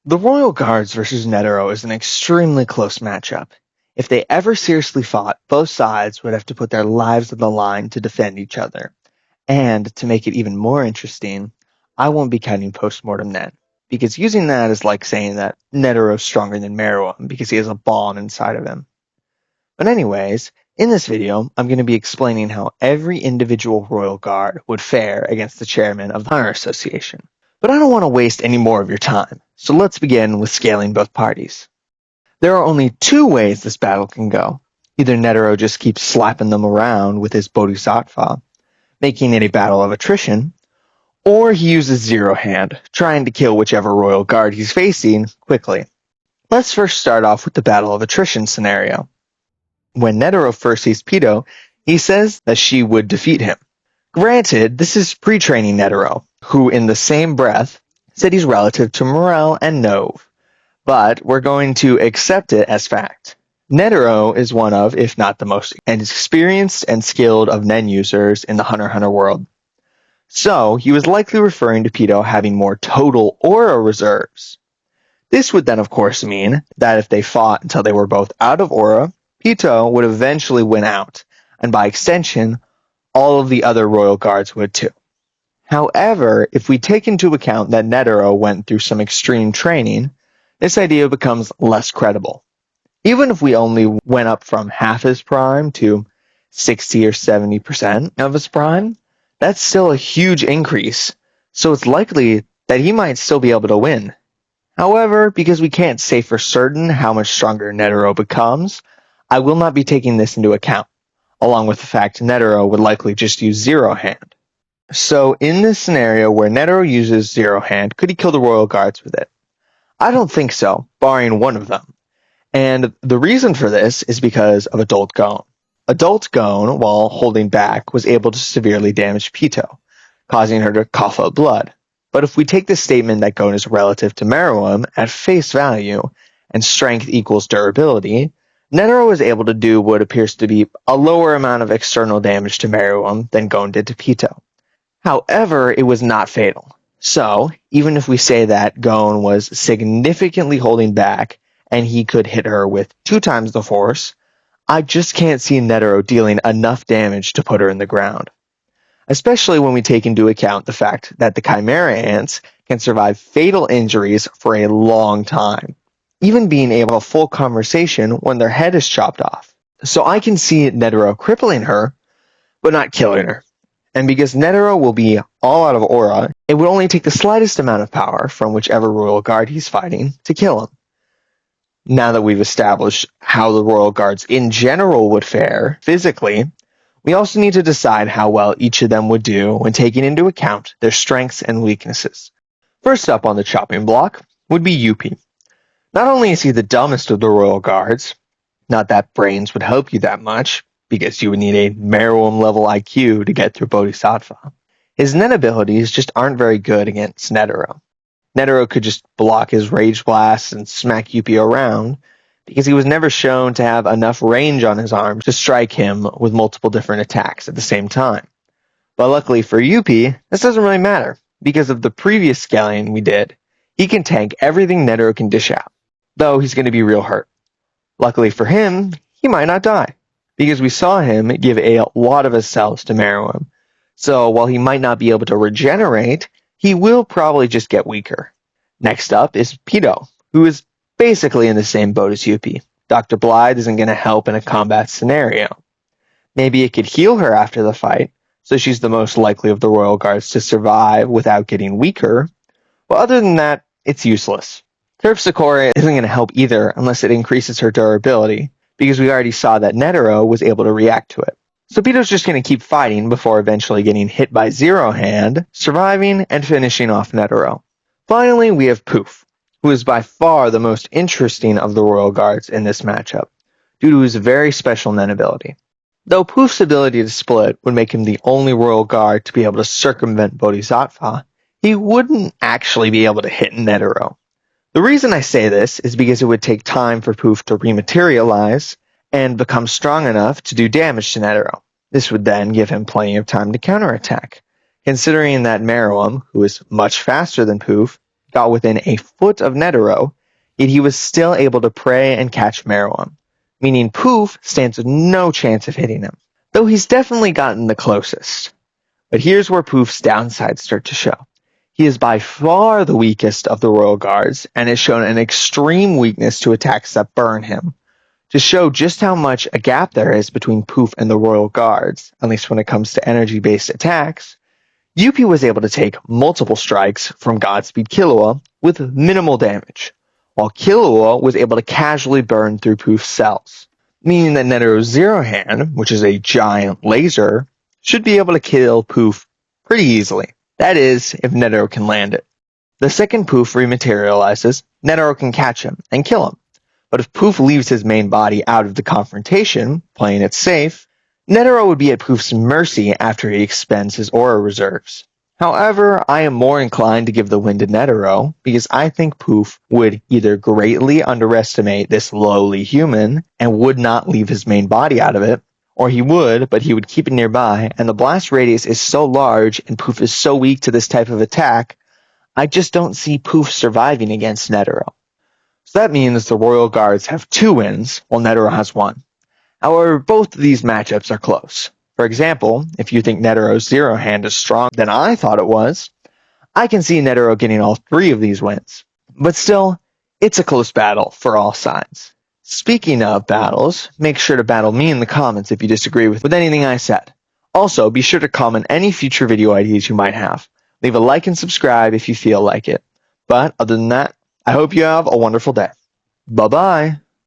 The Royal Guards versus Netero is an extremely close matchup. If they ever seriously fought, both sides would have to put their lives on the line to defend each other. And to make it even more interesting, I won't be counting postmortem Ned, because using that is like saying that Netero's stronger than Meruem because he has a bomb inside of him. But anyways, in this video, I'm going to be explaining how every individual Royal Guard would fare against the chairman of the Honor Association. But I don't want to waste any more of your time, so let's begin with scaling both parties. There are only two ways this battle can go. Either Netero just keeps slapping them around with his Bodhisattva, making it a battle of attrition, or he uses Zero Hand, trying to kill whichever Royal Guard he's facing quickly. Let's first start off with the battle of attrition scenario. When Netero first sees Pito, he says that she would defeat him. Granted, this is pre-training Netero, who in the same breath said he's relative to Morel and Nove, but we're going to accept it as fact. Netero is one of, if not the most experienced and skilled of Nen users in the Hunter x Hunter world. So he was likely referring to Pito having more total aura reserves. This would then of course mean that if they fought until they were both out of aura, Pito would eventually win out, and by extension, all of the other Royal Guards would too. However, if we take into account that Netero went through some extreme training, this idea becomes less credible. Even if we only went up from half his prime to 60 or 70% of his prime, that's still a huge increase, so it's likely that he might still be able to win. However, because we can't say for certain how much stronger Netero becomes, I will not be taking this into account, along with the fact Netero would likely just use Zero Hand. So in this scenario where Netero uses Zero Hand, could he kill the Royal Guards with it? I don't think so, barring one of them. And the reason for this is because of Adult Gon. Adult Gon, while holding back, was able to severely damage Pito, causing her to cough up blood. But if we take the statement that Gon is relative to Meruem at face value, and strength equals durability, Netero was able to do what appears to be a lower amount of external damage to Meruem than Gon did to Pito. However, it was not fatal. So, even if we say that Gon was significantly holding back and he could hit her with 2 times the force, I just can't see Netero dealing enough damage to put her in the ground. Especially when we take into account the fact that the Chimera Ants can survive fatal injuries for a long time, even being able to have a full conversation when their head is chopped off. So I can see Netero crippling her, but not killing her. And because Netero will be all out of aura, it would only take the slightest amount of power from whichever Royal Guard he's fighting to kill him. Now that we've established how the Royal Guards in general would fare physically, we also need to decide how well each of them would do when taking into account their strengths and weaknesses. First up on the chopping block would be Yuppie. Not only is he the dumbest of the Royal Guards, not that brains would help you that much, because you would need a Meruem level IQ to get through Bodhisattva. His Nen abilities just aren't very good against Netero. Netero could just block his Rage Blast and smack Yuppie around, because he was never shown to have enough range on his arms to strike him with multiple different attacks at the same time. But luckily for Yuppie, this doesn't really matter, because of the previous scaling we did, he can tank everything Netero can dish out, though he's going to be real hurt. Luckily for him, he might not die, because we saw him give a lot of his cells to Meruem, so while he might not be able to regenerate, he will probably just get weaker. Next up is Pito, who is basically in the same boat as Yuppie. Dr. Blythe isn't going to help in a combat scenario. Maybe it could heal her after the fight, so she's the most likely of the Royal Guards to survive without getting weaker, but other than that, it's useless. Terpsichore isn't going to help either unless it increases her durability, because we already saw that Netero was able to react to it. So Pito's just going to keep fighting before eventually getting hit by Zero Hand, surviving, and finishing off Netero. Finally, we have Poof, who is by far the most interesting of the Royal Guards in this matchup, due to his very special Nen ability. Though Poof's ability to split would make him the only Royal Guard to be able to circumvent Bodhisattva, he wouldn't actually be able to hit Netero. The reason I say this is because it would take time for Poof to rematerialize and become strong enough to do damage to Netero. This would then give him plenty of time to counterattack, considering that Meruem, who is much faster than Poof, got within a foot of Netero, yet he was still able to prey and catch Meruem, meaning Poof stands no chance of hitting him, though he's definitely gotten the closest. But here's where Poof's downsides start to show. He is by far the weakest of the royal guards and has shown an extreme weakness to attacks that burn him. To show just how much a gap there is between Poof and the royal guards, at least when it comes to energy-based attacks, Yuppie was able to take multiple strikes from Godspeed Killua with minimal damage, while Killua was able to casually burn through Poof's cells, meaning that Netero's Zero Hand, which is a giant laser, should be able to kill Poof pretty easily. That is, if Netero can land it. The second Poof rematerializes, Netero can catch him and kill him. But if Poof leaves his main body out of the confrontation, playing it safe, Netero would be at Poof's mercy after he expends his aura reserves. However, I am more inclined to give the win to Netero because I think Poof would either greatly underestimate this lowly human and would not leave his main body out of it, or he would, but he would keep it nearby, and the blast radius is so large and Poof is so weak to this type of attack, I just don't see Poof surviving against Netero. So that means the Royal Guards have 2 wins, while Netero has 1. However, both of these matchups are close. For example, if you think Netero's Zero Hand is stronger than I thought it was, I can see Netero getting all 3 of these wins. But still, it's a close battle for all sides. Speaking of battles, make sure to battle me in the comments if you disagree with anything I said. Also, be sure to comment any future video ideas you might have. Leave a like and subscribe if you feel like it. But other than that, I hope you have a wonderful day. Bye-bye.